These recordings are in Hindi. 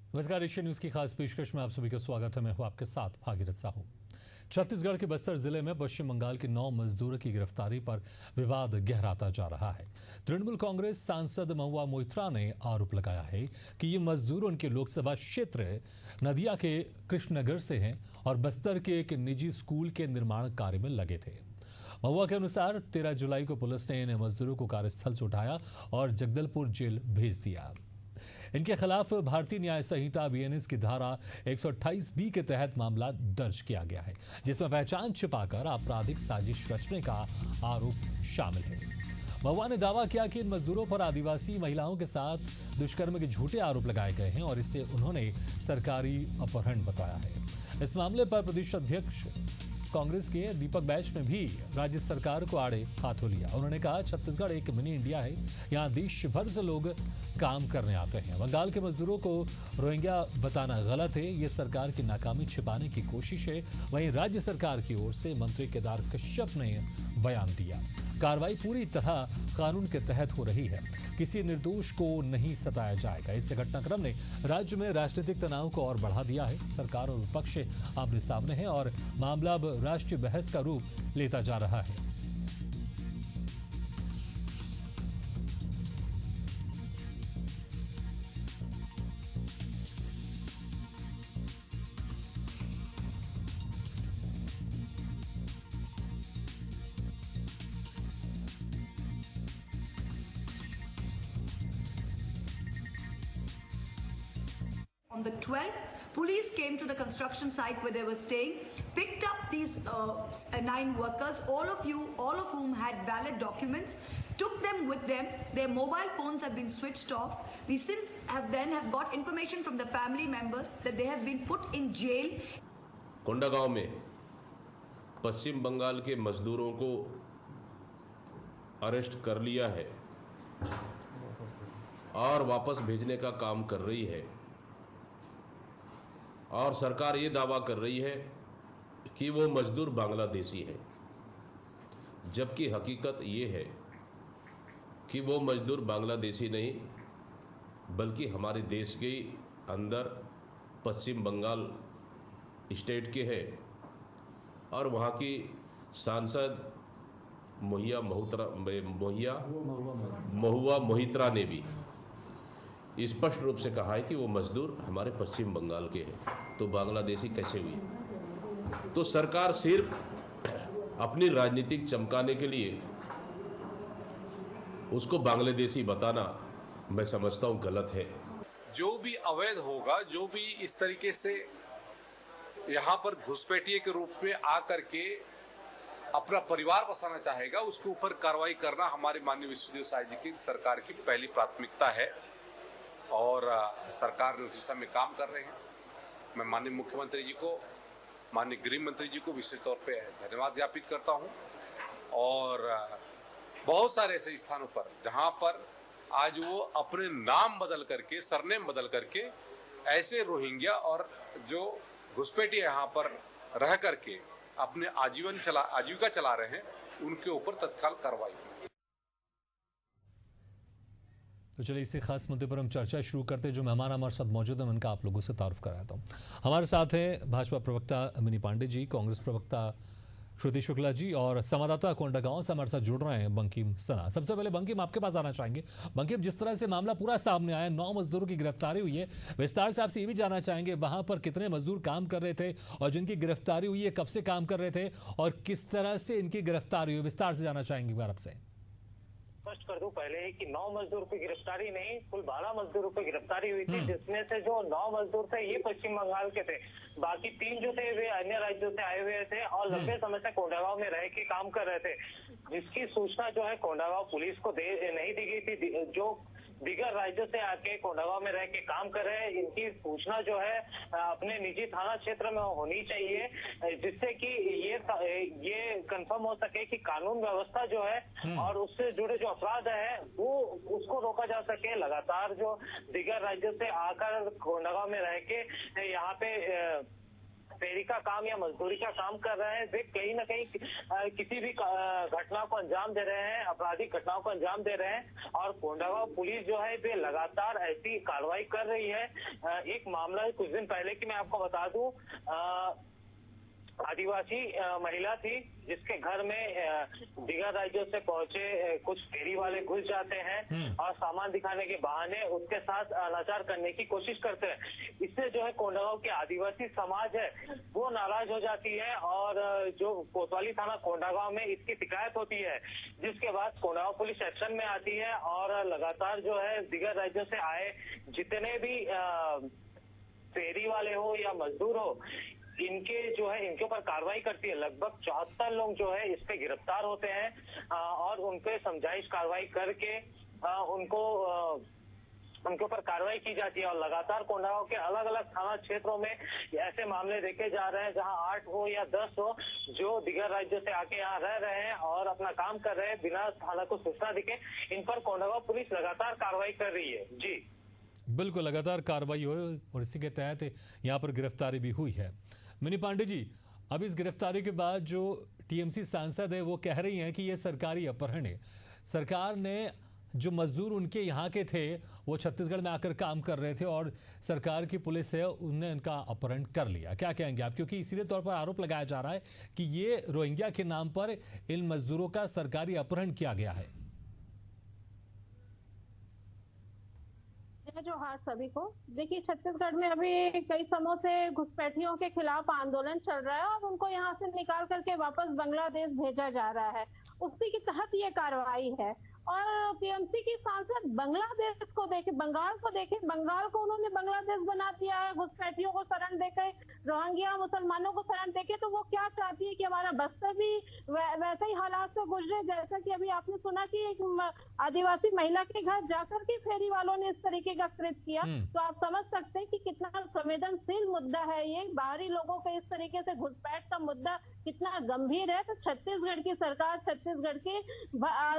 नमस्कार, एशियन न्यूज की खास पेशकश में आप सभी का स्वागत है। मैं हूं आपके साथ भागीरथ साहू। छत्तीसगढ़ के बस्तर जिले में पश्चिम बंगाल के 9 मजदूरों की गिरफ्तारी पर विवाद गहराता जा रहा है। तृणमूल कांग्रेस सांसद महुआ मोइत्रा ने आरोप लगाया है कि ये मजदूर उनके लोकसभा क्षेत्र नदिया के कृष्णनगर से हैं और बस्तर के एक निजी स्कूल के निर्माण कार्य में लगे थे। महुआ के अनुसार 13 जुलाई को पुलिस ने इन मजदूरों को कार्यस्थल से उठाया और जगदलपुर जेल भेज दिया। इनके खिलाफ भारतीय न्याय संहिता बीएनएस की धारा 128 बी के तहत मामला दर्ज किया गया है, जिसमें पहचान छिपाकर आपराधिक साजिश रचने का आरोप शामिल है। महुआ ने दावा किया कि इन मजदूरों पर आदिवासी महिलाओं के साथ दुष्कर्म के झूठे आरोप लगाए गए हैं और इसे उन्होंने सरकारी अपहरण बताया है। इस मामले पर प्रदेश अध्यक्ष कांग्रेस के दीपक बैच ने भी राज्य सरकार को आड़े हाथों लिया। उन्होंने कहा, छत्तीसगढ़ एक मिनी इंडिया है, यहाँ देश भर से लोग काम करने आते हैं। बंगाल के मजदूरों को रोहिंग्या बताना गलत है, ये सरकार की नाकामी छिपाने की कोशिश है। वहीं राज्य सरकार की ओर से मंत्री केदार कश्यप ने बयान दिया, कार्रवाई पूरी तरह कानून के तहत हो रही है, किसी निर्दोष को नहीं सताया जाएगा। इस घटनाक्रम ने राज्य में राजनीतिक तनाव को और बढ़ा दिया है। सरकार और विपक्ष आमने सामने है और मामला अब राष्ट्रीय बहस का रूप लेता जा रहा है। On the 12th, police came to the construction site where they were staying, picked up these 9 workers, all of whom had valid documents, took them with them. Their mobile phones have been switched off. We since have got information from the family members that they have been put in jail. Kondagaon में पश्चिम बंगाल के मजदूरों को अरेस्ट कर लिया है और वापस भेजने का काम कर रही है। और सरकार ये दावा कर रही है कि वो मजदूर बांग्लादेशी है, जबकि हकीकत ये है कि वो मजदूर बांग्लादेशी नहीं बल्कि हमारे देश के अंदर पश्चिम बंगाल स्टेट के हैं। और वहाँ की सांसद महुआ मोइत्रा ने भी स्पष्ट रूप से कहा है कि वो मजदूर हमारे पश्चिम बंगाल के हैं, तो बांग्लादेशी कैसे हुए? तो सरकार सिर्फ अपनी राजनीतिक चमकाने के लिए उसको बांग्लादेशी बताना मैं समझता हूं गलत है। जो भी अवैध होगा, जो भी इस तरीके से यहाँ पर घुसपैठिए के रूप में आकर के अपना परिवार बसाना चाहेगा, उसके ऊपर कार्रवाई करना हमारे माननीय विश्वदेव साय जी की सरकार की पहली प्राथमिकता है और सरकार ने उस दिशा में काम कर रहे हैं। मैं माननीय मुख्यमंत्री जी को, माननीय गृह मंत्री जी को विशेष तौर पे धन्यवाद ज्ञापित करता हूं। और बहुत सारे ऐसे स्थानों पर जहां पर आज वो अपने नाम बदल करके, सरनेम बदल करके ऐसे रोहिंग्या और जो घुसपैठिए यहाँ पर रह करके अपने आजीविका चला रहे हैं, उनके ऊपर तत्काल कार्रवाई। तो चलिए इसी खास मुद्दे पर हम चर्चा शुरू करते हैं। जो मेहमान हमारे साथ मौजूद हैं उनका आप लोगों से तारुफ कराता हूँ। हमारे साथ हैं भाजपा प्रवक्ता मिनी पांडे जी, कांग्रेस प्रवक्ता श्रुति शुक्ला जी और संवाददाता कोंडागांव से हमारे साथ जुड़ रहे हैं बंकिम सना। सबसे पहले बंकिम, आपके पास आना चाहेंगे। बंकिम, जिस तरह से मामला पूरा सामने आया, 9 मजदूरों की गिरफ्तारी हुई है, विस्तार से आपसे ये भी जानना चाहेंगे वहां पर कितने मजदूर काम कर रहे थे और जिनकी गिरफ्तारी हुई है कब से काम कर रहे थे और किस तरह से इनकी गिरफ्तारी हुई, विस्तार से जानना चाहेंगे बार आपसे। स्पष्ट कर दूं पहले ही कि 9 मजदूर की गिरफ्तारी नहीं, कुल 12 मजदूरों की गिरफ्तारी हुई थी, जिसमें से जो 9 मजदूर थे ये पश्चिम बंगाल के थे, बाकी 3 जो थे वे अन्य राज्यों से आए हुए थे और लंबे समय से कोंडागांव में रह के काम कर रहे थे, जिसकी सूचना जो है कोंडागांव पुलिस को नहीं दी गई थी। जो दिगर राज्यों से आके कोंडागांव में रह के काम कर रहे हैं, इनकी सूचना जो है अपने निजी थाना क्षेत्र में होनी चाहिए, जिससे कि ये कंफर्म हो सके कि कानून व्यवस्था जो है और उससे जुड़े जो अपराध है वो उसको रोका जा सके। लगातार जो दिगर राज्यों से आकर कोंडागांव में रह के यहाँ पे फेरी का काम या मजदूरी का काम कर रहे हैं, वे कहीं ना कहीं किसी भी घटना को अंजाम दे रहे हैं, आपराधिक घटनाओं को अंजाम दे रहे हैं। और कोंडागांव पुलिस जो है वे लगातार ऐसी कार्रवाई कर रही है। एक मामला है कुछ दिन पहले की मैं आपको बता दूं, आदिवासी महिला थी जिसके घर में दिगर राज्यों से पहुंचे कुछ फेरी वाले घुस जाते हैं और सामान दिखाने के बहाने उसके साथ अनाचार करने की कोशिश करते हैं। इससे जो है कोंडागांव की आदिवासी समाज है वो नाराज हो जाती है और जो कोतवाली थाना कोंडागांव में इसकी शिकायत होती है, जिसके बाद कोंडागांव पुलिस एक्शन में आती है और लगातार जो है दिगर राज्यों से आए जितने भी फेरी वाले हो या मजदूर हो, इनके जो है इनके ऊपर कार्रवाई करती है। लगभग 74 लोग जो है इस पे गिरफ्तार होते हैं और उनके समझाइश कार्रवाई करके उनके ऊपर कार्रवाई की जाती है। और लगातार कोंडागांव के अलग अलग थाना क्षेत्रों में ऐसे मामले देखे जा रहे हैं जहां 8 हो या 10 हो जो दिगर राज्यों से आके यहाँ रह रहे हैं और अपना काम कर रहे हैं बिना थाना को सूचना दिखे। इन पर कोंडागांव पुलिस लगातार कार्रवाई कर रही है। जी बिल्कुल, लगातार कार्रवाई हो और इसी के तहत यहाँ पर गिरफ्तारी भी हुई है। मिनी पांडे जी, अब इस गिरफ्तारी के बाद जो टीएमसी सांसद है वो कह रही हैं कि ये सरकारी अपहरण है। सरकार ने जो मजदूर उनके यहाँ के थे वो छत्तीसगढ़ में आकर काम कर रहे थे और सरकार की पुलिस है उनने उनका अपहरण कर लिया। क्या कहेंगे आप, क्योंकि इसीलिए तौर पर आरोप लगाया जा रहा है कि ये रोहिंग्या के नाम पर इन मजदूरों का सरकारी अपहरण किया गया है। जो हाँ सभी को देखिए, छत्तीसगढ़ में अभी कई समयों से घुसपैठियों के खिलाफ आंदोलन चल रहा है और उनको यहाँ से निकाल करके वापस बांग्लादेश भेजा जा रहा है। उसी के तहत ये कार्रवाई है। और टीएमसी की सांसद बांग्लादेश को देखे, बंगाल को देखे, बंगाल को उन्होंने बांग्लादेश बना दिया है। घुसपैठियों को शरण देकर, रोहिंग्या मुसलमानों को शरण देके, तो वो क्या चाहती है कि हमारा बस्तर भी वैसे ही हालात से गुजरे जैसा कि अभी आपने सुना कि एक आदिवासी महिला के घर जाकर के फेरी वालों ने इस तरीके का कृत्य किया। तो आप समझ सकते हैं कि कितना संवेदनशील मुद्दा है ये। बाहरी लोगों के इस तरीके से घुसपैठ का मुद्दा कितना गंभीर है। तो छत्तीसगढ़ की सरकार छत्तीसगढ़ के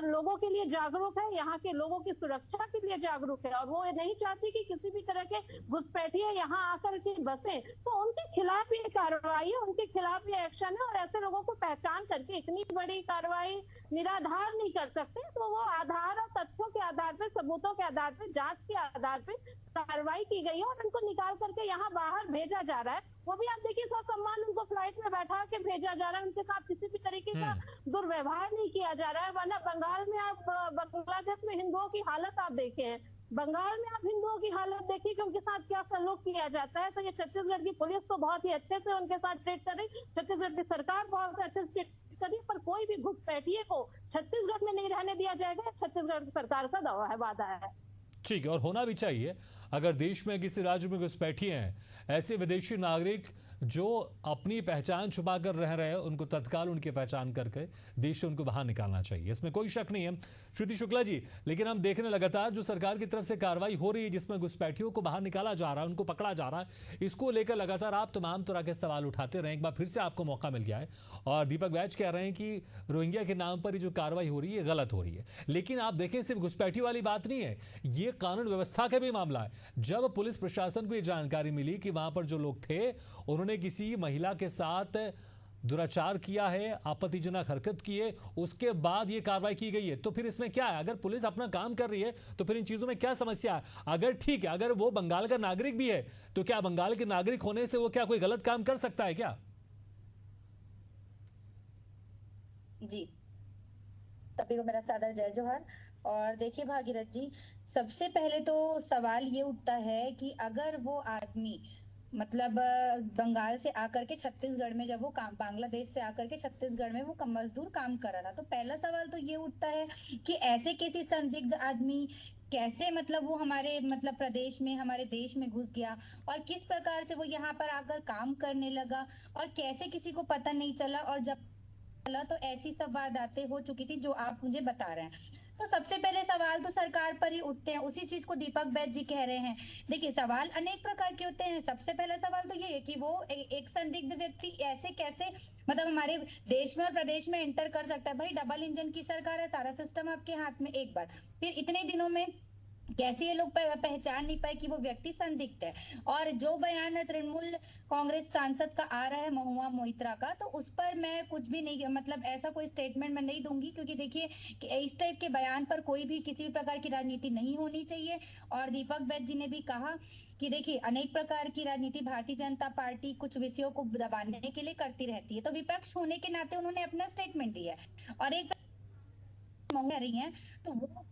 लोगों के लिए जागरूक है, यहाँ के लोगों की सुरक्षा के लिए जागरूक है और वो नहीं चाहती कि किसी भी तरह के घुसपैठिए यहाँ आकर के बसे। तो उनके खिलाफ ये कार्रवाई है, उनके खिलाफ ये एक्शन है और ऐसे लोगों को पहचान करके इतनी बड़ी कार्रवाई निराधार नहीं कर सकते। तो वो आधार और तथ्यों के आधार पे, सबूतों के आधार पे, जांच के आधार पे कार्रवाई की गई है और उनको निकाल करके यहाँ बाहर भेजा जा रहा है। वो भी आप देखिए ससम्मान उनको फ्लाइट में बैठा के भेजा जा रहा है, उनके साथ किसी भी तरीके का दुर्व्यवहार नहीं किया जा रहा है। वरना बंगाल में आप बांग्लादेश में हिंदुओं की हालत आप देखे हैं, बंगाल में आप हिंदुओं की हालत देखिए कि उनके साथ क्या सलूक किया जाता है। तो ये छत्तीसगढ़ की पुलिस तो बहुत ही अच्छे से उनके साथ ट्रीट कर रही, छत्तीसगढ़ की सरकार बहुत अच्छे से ट्रीट कर रही, पर कोई भी घुसपैठिए को छत्तीसगढ़ में नहीं रहने दिया जाएगा। छत्तीसगढ़ सरकार का दावा है, वादा है। ठीक है, और होना भी चाहिए। अगर देश में किसी राज्य में घुसपैठिए हैं, ऐसे विदेशी नागरिक जो अपनी पहचान छुपा कर रह रहे हैं, उनको तत्काल उनकी पहचान करके देश से उनको बाहर निकालना चाहिए, इसमें कोई शक नहीं है। श्रुति शुक्ला जी, लेकिन हम देख रहे हैं लगातार जो सरकार की तरफ से कार्रवाई हो रही है जिसमें घुसपैठियों को बाहर निकाला जा रहा है, उनको पकड़ा जा रहा है, इसको लेकर लगातार आप तमाम तरह के सवाल उठाते रहे। एक बार फिर से आपको मौका मिल गया है और दीपक बैज कह रहे हैं कि रोहिंग्या के नाम पर जो कार्रवाई हो रही है गलत हो रही है। लेकिन आप देखें, सिर्फ घुसपैठी वाली बात नहीं है, ये कानून व्यवस्था का भी मामला है। जब पुलिस प्रशासन को ये जानकारी मिली कि वहां पर जो लोग थे उन्होंने किसी महिला के साथ दुराचार किया है, आपत्तिजनक हरकत की है, उसके बाद ये कार्रवाई की गई है, तो फिर इसमें क्या है? अगर पुलिस अपना काम कर रही है तो फिर इन चीजों में क्या समस्या है? अगर ठीक है, अगर वो बंगाल का नागरिक भी है तो क्या बंगाल के नागरिक होने से वो क्या कोई गलत काम कर सकता है क्या? जी, सभी को मेरा सादर जय जोहर। और देखिए भागीरथ जी, सबसे पहले तो सवाल ये उठता है कि अगर वो आदमी मतलब बंगाल से आकर के छत्तीसगढ़ में, जब वो काम बांग्लादेश से आकर के छत्तीसगढ़ में वो मजदूर काम कर रहा था, तो पहला सवाल तो ये उठता है कि ऐसे किसी संदिग्ध आदमी कैसे मतलब वो हमारे मतलब प्रदेश में, हमारे देश में घुस गया और किस प्रकार से वो यहाँ पर आकर काम करने लगा और कैसे किसी को पता नहीं चला, और जब चला तो ऐसी सब वारदातें हो चुकी थी जो आप मुझे बता रहे हैं। तो सबसे पहले सवाल तो सरकार पर ही उठते हैं, उसी चीज को दीपक बैज जी कह रहे हैं। देखिए, सवाल अनेक प्रकार के होते हैं। सबसे पहला सवाल तो ये है कि वो एक संदिग्ध व्यक्ति ऐसे कैसे मतलब हमारे देश में और प्रदेश में एंटर कर सकता है। भाई, डबल इंजन की सरकार है, सारा सिस्टम आपके हाथ में, एक बात। फिर इतने दिनों में कैसे ये लोग पहचान नहीं पाए कि वो व्यक्ति संदिग्ध है। और जो बयान तृणमूल कांग्रेस सांसद का आ रहा है महुआ मोइत्रा का, तो उस पर मैं कुछ भी नहीं, मतलब ऐसा कोई स्टेटमेंट मैं नहीं दूंगी, क्योंकि देखिए कि इस टाइप के बयान पर कोई भी किसी भी प्रकार की राजनीति नहीं होनी चाहिए। और दीपक बैज जी ने भी कहा कि देखिए अनेक प्रकार की राजनीति भारतीय जनता पार्टी कुछ विषयों को दबाने के लिए करती रहती है, तो विपक्ष होने के नाते उन्होंने अपना स्टेटमेंट दिया है। और एक महुआ रही है तो वो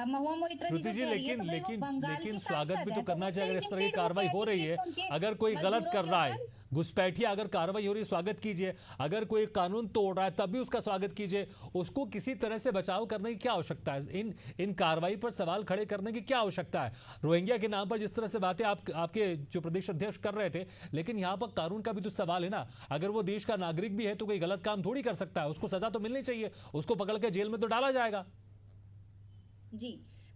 महुआ मोइत्रा श्रुति जी, जो कह रही है, लेकिन तो भाई वो लेकिन बंगाल लेकिन की स्वागत सांसद भी है, तो करना वो चाहिए। अगर इस तरह की सिलेक्टेड कार्रवाई हो रही है, उनके अगर कोई गलत मजदूरों कर के रहा है, ऊपर घुसपैठिया अगर कार्रवाई हो रही है, स्वागत कीजिए। अगर कोई कानून तोड़ रहा है तब भी उसका स्वागत कीजिए। उसको किसी तरह से बचाव करने की क्या आवश्यकता है? इन कार्रवाई पर सवाल खड़े करने की क्या आवश्यकता है? रोहिंग्या के नाम पर जिस तरह से बातें आपके जो प्रदेश अध्यक्ष कर रहे थे, लेकिन यहाँ पर कानून का भी तो सवाल है ना। अगर वो देश का नागरिक भी है तो कोई गलत काम थोड़ी कर सकता है, उसको सजा तो मिलनी चाहिए, उसको पकड़ के जेल में तो डाला जाएगा। जी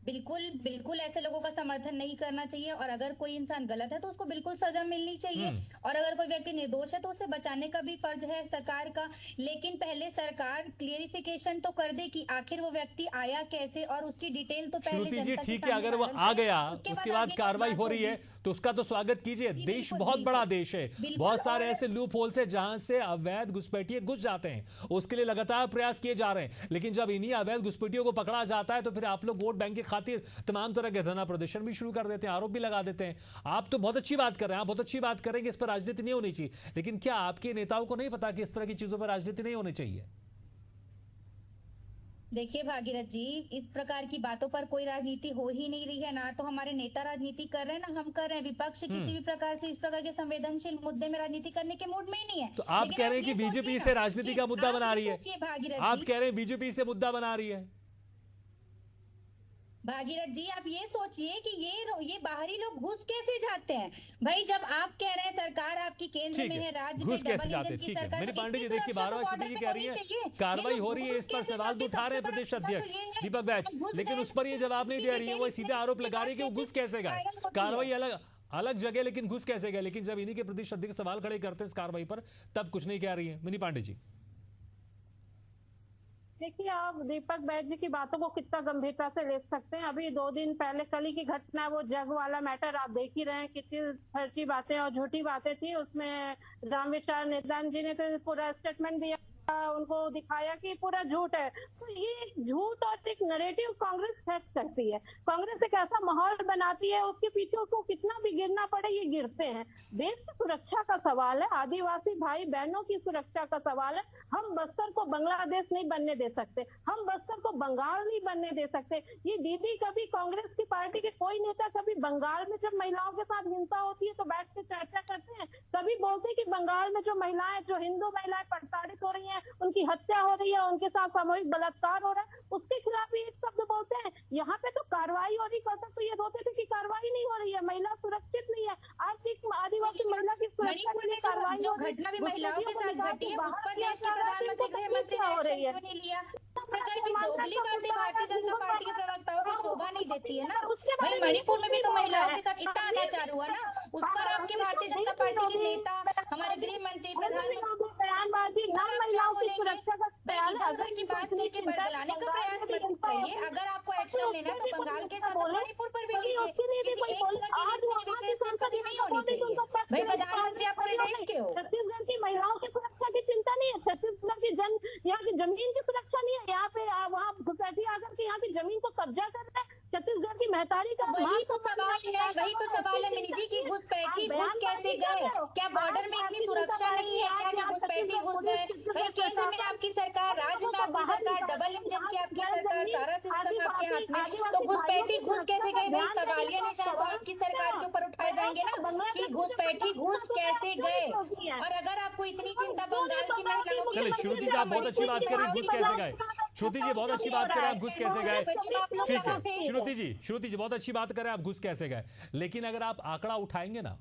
बिल्कुल बिल्कुल, ऐसे लोगों का समर्थन नहीं करना चाहिए। और अगर कोई इंसान गलत है तो उसको बिल्कुल सजा मिलनी चाहिए, और अगर कोई व्यक्ति निर्दोष है तो उसे बचाने का भी फर्ज है सरकार का। लेकिन पहले सरकार क्लियरिफिकेशन तो कर दे कि आखिर वो व्यक्ति आया कैसे, और उसकी डिटेल तो पहले श्रुति जी, जनता के ठीक है, सामने अगर वो वायरल आ करे, गया उसके बाद आगे कार्रवाई बात हो रही है होगी। तो उसका तो स्वागत कीजिए। जी, देश बिल्कुल, बहुत बड़ा बिल्कुल। देश है, बिल्कुल, बहुत सारे और- ऐसे लूप होल्स है जहां से अवैध घुसपैठिए घुस जाते हैं, उसके लिए लगातार प्रयास किए जा रहे हैं। लेकिन जब इन्हीं अवैध घुसपैठियों को पकड़ा जाता है तो फिर आप लोग वोट बैंक की खातिर तमाम तरह के धरना प्रदर्शन भी शुरू कर देते हैं, आरोप भी लगा देते हैं। आप तो बहुत अच्छी बात कर रहे हैं, आप बहुत अच्छी बात करेंगे, इस पर राजनीति नहीं होनी चाहिए, लेकिन क्या आपके नेताओं को नहीं पता कि इस तरह की चीजों पर राजनीति नहीं होनी चाहिए? देखिए भागीरथ जी, इस प्रकार की बातों पर कोई राजनीति हो ही नहीं रही है। ना तो हमारे नेता राजनीति कर रहे हैं, ना हम कर रहे हैं। विपक्ष किसी भी प्रकार से इस प्रकार के संवेदनशील मुद्दे में राजनीति करने के मूड में ही नहीं है। तो आप लेकिन कह रहे हैं कि ये बीजेपी सोचिए से ना, राजनीति कि का मुद्दा आप बना ये रही है। सोचिए भागीरथ आप जी, कह रहे हैं बीजेपी से मुद्दा बना रही है। भागीरथ जी आप ये सोचिए कि ये बाहरी लोग घुस कैसे जाते हैं। भाई जब आप कह रहे हैं सरकार आपकी केंद्र ठीक में है, है, राज्य घुस में कैसे डबल जाते हैं, इंजन की ठीक है। सरकार, मेरी तो पांडे जी इतनी देखिए, सुरक्षा बार-बार तो श्रुति जी border कह पे रही होनी है चाहिए। कार्रवाई ये हो लोग रही है, घुस इस पर कैसे सवाल जाते तो उठा रहे हैं हैं? प्रदेश सबसे बड़ा अध्यक्ष तो ये है दीपक बैज, कि घुस लेकिन गए उस पर ये जवाब नहीं दे रही है। वो सीधे आरोप लगा रही है कि वो घुस कैसे गए। कार्रवाई अलग अलग जगह, लेकिन घुस कैसे गए। लेकिन जब इन्हीं के प्रदेश अध्यक्ष सवाल खड़े करते हैं इस कार्रवाई पर, तब कुछ नहीं कह रही है। मिनी पांडे जी, देखिए, आप दीपक बैज जी की बातों को कितना गंभीरता से ले सकते हैं। अभी 2 दिन पहले कल ही की घटना, वो जग वाला मैटर आप देख ही रहे हैं, कितनी फर्जी बातें और झूठी बातें थी उसमें। रामविचार निदान जी ने तो पूरा स्टेटमेंट दिया, उनको दिखाया कि पूरा झूठ है। तो ये झूठ और एक नैरेटिव कांग्रेस सेट करती है। कांग्रेस एक ऐसा माहौल बनाती है, उसके पीछे उसको कितना भी गिरना पड़े ये गिरते हैं। देश की सुरक्षा का सवाल है, आदिवासी भाई बहनों की सुरक्षा का सवाल है। हम बस्तर को बांग्लादेश नहीं बनने दे सकते, हम बस्तर को बंगाल नहीं बनने दे सकते। ये दीदी, कभी कांग्रेस की पार्टी के कोई नेता कभी बंगाल में जब महिलाओं के साथ हिंसा होती है तो बैठ के चर्चा करते हैं? कभी बोलते हैं कि बंगाल में जो महिलाएं, जो हिंदू महिलाएं प्रताड़ित हो रही हैं, उनकी हत्या हो रही है, उनके साथ सामूहिक बलात्कार हो रहा है, उसके खिलाफ भी एक शब्द बोलते हैं? यहाँ पे तो कार्रवाई हो रही, कल तक तो ये रोते थे कि कार्रवाई नहीं हो रही है, महिला सुरक्षित नहीं है। आज एक आदिवासी महिला की सुरक्षा मणिपुर के लिए में कार्रवाई जो हो रही है। घटना भी महिलाओं के साथ घटी है, उस पर देश के प्रधानमंत्री गृह मंत्री ने एक्शन क्यों नहीं लिया? इस प्रकार की दोगली बातें भारतीय जनता पार्टी के प्रवक्ताओं को शोभा नहीं देती है ना। भाई मणिपुर में भी तो महिलाओं के साथ इतना अत्याचार हुआ ना, उस पर आपके भारतीय जनता पार्टी के नेता, हमारे गृह मंत्री, प्रधानमंत्री बयानबाजी ना महिलाओं की सुरक्षा का ख्याल है। इधर की बात करके बरगलाने का प्रयास मत करिए। अगर आपको एक्शन लेना है तो बंगाल के साथ मणिपुर पर भी लीजिए। किसी एक जगह के लिए इतनी विशेष सिंपैथी नहीं होनी चाहिए। भाई प्रधानमंत्री आप पूरे देश के हो। छत्तीसगढ़ की महिलाओं की सुरक्षा की चिंता नहीं है, छत्तीसगढ़ की यहाँ की जमीन की सुरक्षा नहीं है। यहाँ पे वहाँ घुसपैठी आकर के यहाँ की जमीन को कब्जा कर रहे हैं। छत्तीसगढ़ की महतारी का वही तो सवाल है मिनी जी की घुसपैठी घुस कैसे गए? क्या बॉर्डर में इतनी सुरक्षा नहीं है क्या कि घुसपैठी घुस गए? भाई केंद्र में आपकी सरकार, राज्य में आपकी सरकार, डबल इंजन की आपकी सरकार, सारा सिस्टम आपके हाथ में, तो घुसपैठी घुस कैसे गए? भाई सवालिया निशान तो आपकी सरकार के ऊपर उठाए जाएंगे ना कि घुसपैठी घुस कैसे गए। और अगर आपको इतनी चिंता बंगाल की महिलाओं की, चलिए श्रुति जी, आप बहुत अच्छी बात करें, घुस कैसे गए। श्रुति जी बहुत अच्छी बात करें, आप घुस कैसे गए। ठीक है श्रुति जी बहुत अच्छी बात करें, आप घुस कैसे गए। लेकिन अगर आप आंकड़ा उठाएंगे ना,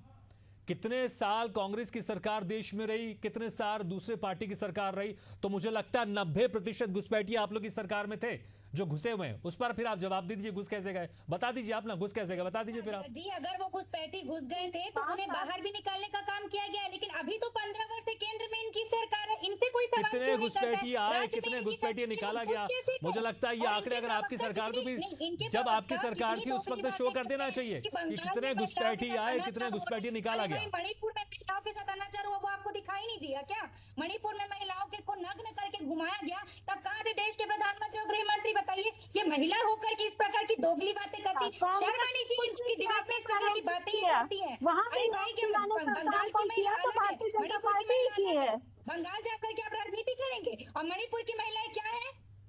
कितने साल कांग्रेस की सरकार देश में रही, कितने साल दूसरे पार्टी की सरकार रही, तो मुझे लगता है 90% घुसपैठिए आप लोग की सरकार में थे। जो घुसे हुए हैं, उस पर फिर आप जवाब दे दीजिए, घुस कैसे गए, बता दीजिए आप ना, घुस कैसे गए बता दीजिए फिर आप। जी अगर वो घुसपैठी घुस गए थे तो उन्हें बाहर भी निकालने का काम किया गया, लेकिन अभी तो 15 वर्ष से केंद्र में इनकी सरकार है, इनसे कोई सवाल कितने क्यों नहीं करता है? घुसपैठी आए, राज्य में कितने इनकी घुसपैठी सरकार निकाला घुस गया, कैसे गए? मुझे लगता है ये और आंकड़े इनके अगर आपकी प्रवक्ता सरकार को भी, कितनी- इनके जब आपकी प्रवक्ता सरकार थी कितनी उस वक्त दोगली शो कर बातें देना करते चाहिए हैं कि कि बंगाल कितने में घुसपैठी महिलाओं के आए, साथ कितने अनाचार घुसपैठी हुआ। निकाला अरे गया। भाई, मणिपुर में महिलाओं के साथ अनाचार हुआ, वो आपको दिखाई नहीं दिया क्या? मणिपुर में महिलाओं के को नग्न करके घुमाया गया, तब कहाँ थे देश के प्रधानमंत्री और गृह मंत्री? बताइए, ये महिला होकर के इस प्रकार की दोगली बातें करती, शर्म आनी चाहिए इनकी डिबेट में इस प्रकार की बातें ही करती है। अरे भाई, के बंगाल की महिला अलग है, मणिपुर की महिला अलग है। बंगाल जाकर के आप राजनीति करेंगे और मणिपुर की महिलाएं क्या है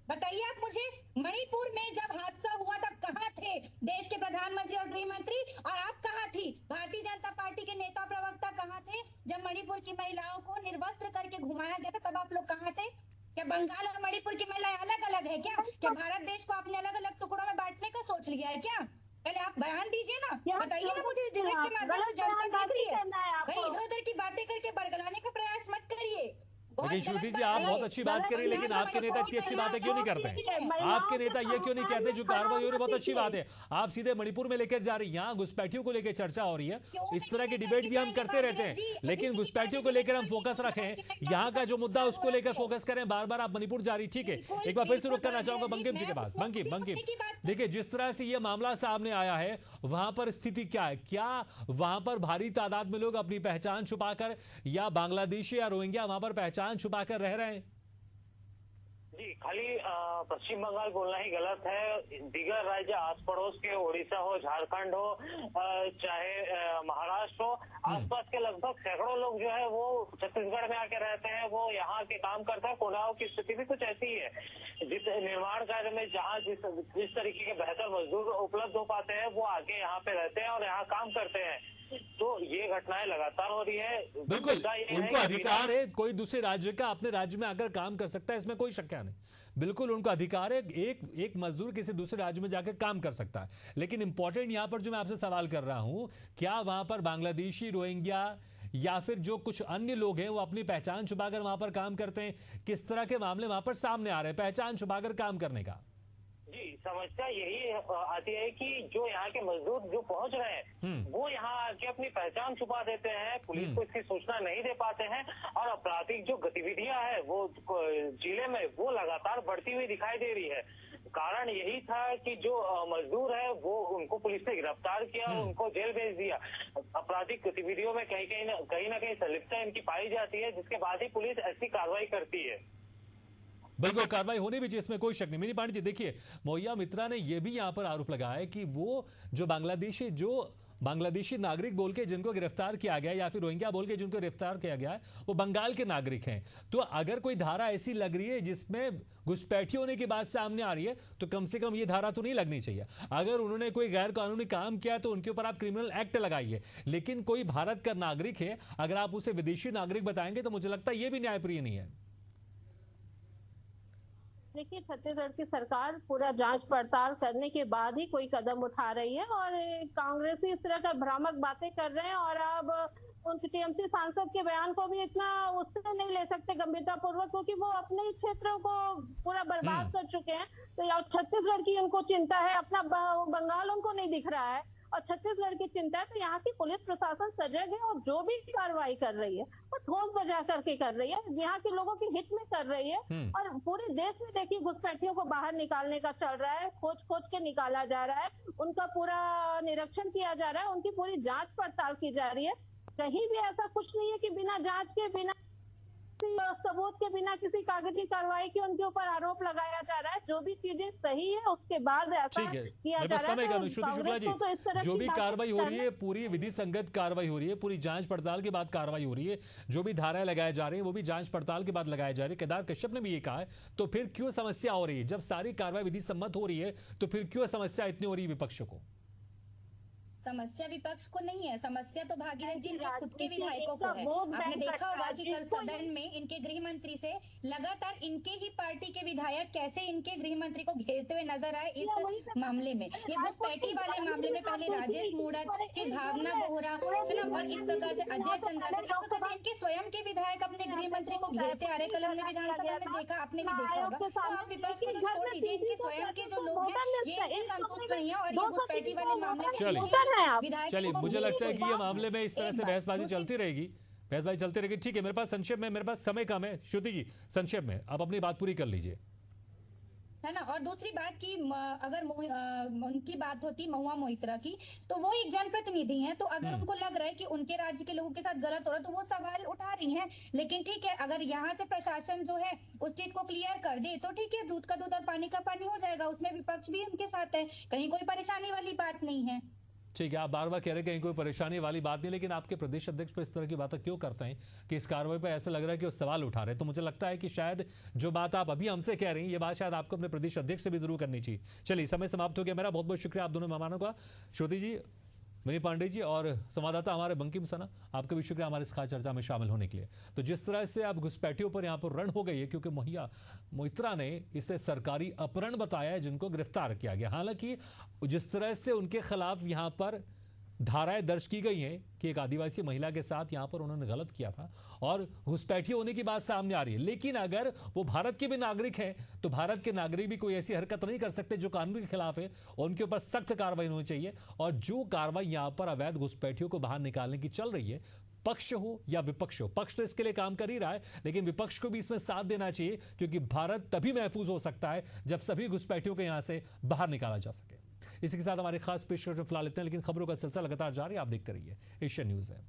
बताइए आप मुझे। मणिपुर में जब हादसा हुआ तब कहाँ थे देश के प्रधानमंत्री और गृह मंत्री, और आप कहाँ थी? भारतीय जनता पार्टी के नेता प्रवक्ता कहाँ थे जब मणिपुर की महिलाओं को निर्वस्त्र करके घुमाया गया था? तब आप लोग कहाँ थे? क्या बंगाल और मणिपुर की महिलाएं अलग अलग है क्या? क्या भारत देश को आपने अलग अलग टुकड़ों में बांटने का सोच लिया है क्या? पहले आप बयान दीजिए ना, बताइए ना मुझे। इस डिबेट के माध्यम से जनता देख रही है, भाई इधर उधर की बातें करके बरगलाने का प्रयास मत करिए। लेकिन श्रुति जी आप बहुत अच्छी बात करिए, लेकिन आपके नेता इतनी अच्छी बातें क्यों नहीं करते हैं? आपके नेता ये क्यों नहीं कहते जो कार्रवाई हो रही है बहुत अच्छी बात है, आप सीधे मणिपुर में लेकर जा रही हैं, यहाँ घुसपैठियों को लेकर चर्चा हो रही है। इस तरह की डिबेट भी हम करते रहते हैं, लेकिन घुसपैठियों को लेकर हम फोकस रखें, यहाँ का जो मुद्दा उसको लेकर फोकस करें। बार बार आप मणिपुर जा रही, ठीक है, एक बार फिर से रुक करना चाहूंगा बंकिम जी के पास। बंकिम देखिए, जिस तरह से ये मामला सामने आया है वहां पर स्थिति क्या है? क्या वहां पर भारी तादाद में लोग अपनी पहचान छुपाकर, या बांग्लादेशी या रोहिंग्या वहां पर पहचान छुपाकर रह रहे हैं? जी, खाली पश्चिम बंगाल बोलना ही गलत है। दीगर राज्य आस पड़ोस के, उड़ीसा हो, झारखंड हो, चाहे महाराष्ट्र हो, आसपास के लगभग सैकड़ों लोग जो है वो छत्तीसगढ़ में आके रहते हैं, वो यहाँ के काम करते हैं। कोडाओं की स्थिति भी कुछ ऐसी ही है, जिस निर्माण कार्य में जहाँ जिस तरीके के बेहतर मजदूर उपलब्ध हो पाते हैं वो आके यहाँ पे रहते हैं और यहाँ काम करते हैं। तो ये घटनाएं लगातार हो रही है। बिल्कुल, उनको अधिकार है, कोई दूसरे राज्य का अपने राज्य में आकर काम कर सकता है, इसमें कोई शक नहीं। बिल्कुल उनको अधिकार है, एक मजदूर किसी दूसरे राज्य में जाकर काम कर सकता है। लेकिन इंपॉर्टेंट यहां पर जो मैं आपसे सवाल कर रहा हूं, क्या वहां पर बांग्लादेशी, रोहिंग्या या फिर जो कुछ अन्य लोग हैं वो अपनी पहचान छुपाकर वहां पर काम करते हैं? किस तरह के मामले वहां पर सामने आ रहे हैं पहचान छुपाकर काम करने का? जी, समस्या यही आती है कि जो यहाँ के मजदूर जो पहुंच रहे हैं वो यहाँ आके अपनी पहचान छुपा देते हैं, पुलिस को इसकी सूचना नहीं दे पाते हैं, और आपराधिक जो गतिविधियां है वो जिले में वो लगातार बढ़ती हुई दिखाई दे रही है। कारण यही था कि जो मजदूर है वो उनको पुलिस ने गिरफ्तार किया और उनको जेल भेज दिया। आपराधिक गतिविधियों में कहीं ना कहीं संलिप्तता इनकी पाई जाती है, जिसके बाद ही पुलिस ऐसी कार्रवाई करती है। बिल्कुल, कार्रवाई होनी भी चाहिए, इसमें कोई शक नहीं। मिनी पांडे जी देखिए, मोहिया मित्रा ने यह भी यहां पर आरोप लगाया है कि वो जो बांग्लादेशी नागरिक बोल के जिनको गिरफ्तार किया गया, या फिर रोहिंग्या बोल के जिनको गिरफ्तार किया गया है, वो बंगाल के नागरिक हैं। तो अगर कोई धारा ऐसी लग रही है जिसमें घुसपैठी होने की बात सामने आ रही है, तो कम से कम ये धारा तो नहीं लगनी चाहिए। अगर उन्होंने कोई गैर कानूनी काम किया है तो उनके ऊपर आप क्रिमिनल एक्ट लगाइए, लेकिन कोई भारत का नागरिक है, अगर आप उसे विदेशी नागरिक बताएंगे तो मुझे लगता है ये भी न्यायप्रिय नहीं है। देखिए, छत्तीसगढ़ की सरकार पूरा जांच पड़ताल करने के बाद ही कोई कदम उठा रही है, और कांग्रेसी इस तरह का भ्रामक बातें कर रहे हैं। और अब उनके टीएमसी सांसद के बयान को भी इतना उससे नहीं ले सकते गंभीरता पूर्वक, क्योंकि वो अपने ही क्षेत्रों को पूरा बर्बाद कर चुके हैं। तो या छत्तीसगढ़ की उनको चिंता है, अपना बंगाल उनको नहीं दिख रहा है, और छत्तीसगढ़ की चिंता है। तो यहाँ की पुलिस प्रशासन सजग है, और जो भी कार्रवाई कर रही है वो ठोस बजा करके कर रही है, यहाँ के लोगों के हित में कर रही है। और पूरे देश में देखिए, घुसपैठियों को बाहर निकालने का चल रहा है, खोज के निकाला जा रहा है, उनका पूरा निरीक्षण किया जा रहा है, उनकी पूरी जांच पड़ताल की जा रही है। कहीं भी ऐसा कुछ नहीं है कि बिना जांच के, बिना सबूत के, बिना किसी कागजी कार्रवाई के उनके ऊपर आरोप लगाया जा रहा है। जो भी चीजें सही है उसके बाद ऐसा किया जा रहा है। तो श्रुति शुक्ला जी, जो भी कार्रवाई हो रही है पूरी विधि संगत कार्रवाई हो रही है, पूरी जांच पड़ताल के बाद कार्रवाई हो रही है, जो भी धाराएं लगाए जा रहे हैं वो भी जांच पड़ताल के बाद लगाए जा रहे हैं। केदार कश्यप ने भी ये कहा है, तो फिर क्यों समस्या हो रही है? जब सारी कार्रवाई विधि सम्मत हो रही है तो फिर क्यों समस्या इतनी हो रही है विपक्ष को? समस्या विपक्ष को नहीं है, समस्या तो भागीरथ जी इनके खुद के राजनीति विधायकों एक को है। वोट आपने बैंक देखा होगा कि कल जिसको सदन में इनके गृह मंत्री से लगातार इनके ही पार्टी के विधायक कैसे इनके गृह मंत्री को घेरते हुए नजर आए इस मामले में। ये घुसपैठी वाले मामले में पहले राजेश मूणत, फिर भावना बोहरा, है ना, और इस प्रकार से अजय चंद्राकर, इस प्रकार से इनके स्वयं के विधायक अपने गृह मंत्री को घेरते आ रहे। कल हमने विधानसभा में देखा, आपने भी देखा होगा। तो आप विपक्ष को तो छोड़ दीजिए, इनके स्वयं के जो लोग हैं ये इनसे संतुष्ट नहीं है और ये घुसपैठी वाले मामले में चलिए, मुझे लगता है कि ये मामले में इस तरह से बहसबाजी चलती रहेगी, बहसबाजी चलती रहेगी। ठीक है, मेरे पास संक्षेप में, मेरे पास समय कम है। श्रुति जी, संक्षेप में आप अपनी बात पूरी कर लीजिए, है ना। और दूसरी बात की अगर उनकी बात होती महुआ मोइत्रा की, तो वो एक जनप्रतिनिधि हैं, तो अगर उनको लग रहा है कि उनके राज्य के लोगों के साथ गलत हो रहा है तो वो सवाल उठा रही हैं। लेकिन ठीक है, अगर यहाँ से प्रशासन जो है उस चीज को क्लियर कर दे तो ठीक है, दूध का दूध और पानी का पानी हो जाएगा, उसमें विपक्ष भी उनके साथ है, कहीं कोई परेशानी वाली बात नहीं है। ठीक है। आप बार बार कह रहे हैं कहीं कोई परेशानी वाली बात नहीं, लेकिन आपके प्रदेश अध्यक्ष पर इस तरह की बातें क्यों करते हैं कि इस कार्रवाई पर ऐसा लग रहा है कि वो सवाल उठा रहे हैं? तो मुझे लगता है कि शायद जो बात आप अभी हमसे कह रही हैं, ये बात शायद आपको अपने प्रदेश अध्यक्ष से भी जरूर करनी चाहिए। चलिए, समय समाप्त हो गया मेरा। बहुत बहुत शुक्रिया आप दोनों मेहमानों का, श्रुति जी, मणि पांडे जी, और संवाददाता हमारे बंकिम सना, आपका भी शुक्रिया हमारे इस खास चर्चा में शामिल होने के लिए। तो जिस तरह से अब घुसपैठियों पर यहाँ पर रण हो गई है, क्योंकि महुआ मोइत्रा ने इसे सरकारी अपहरण बताया है जिनको गिरफ्तार किया गया। हालांकि जिस तरह से उनके खिलाफ यहाँ पर धाराएं दर्ज की गई हैं कि एक आदिवासी महिला के साथ यहां पर उन्होंने गलत किया था और घुसपैठी होने की बात सामने आ रही है, लेकिन अगर वो भारत के भी नागरिक हैं तो भारत के नागरिक भी कोई ऐसी हरकत नहीं कर सकते जो कानून के खिलाफ है, उनके ऊपर सख्त कार्रवाई होनी चाहिए। और जो कार्रवाई यहां पर अवैध घुसपैठियों को बाहर निकालने की चल रही है, पक्ष हो या विपक्ष हो, पक्ष तो इसके लिए काम कर ही रहा है, लेकिन विपक्ष को भी इसमें साथ देना चाहिए, क्योंकि भारत तभी महफूज हो सकता है जब सभी घुसपैठियों को यहां से बाहर निकाला जा सके। इसी के साथ हमारे खास पेशकश में फिलहाल इतने, लेकिन खबरों का सिलसिला लगातार जारी, आप देखते रहिए एशियन न्यूज़ है।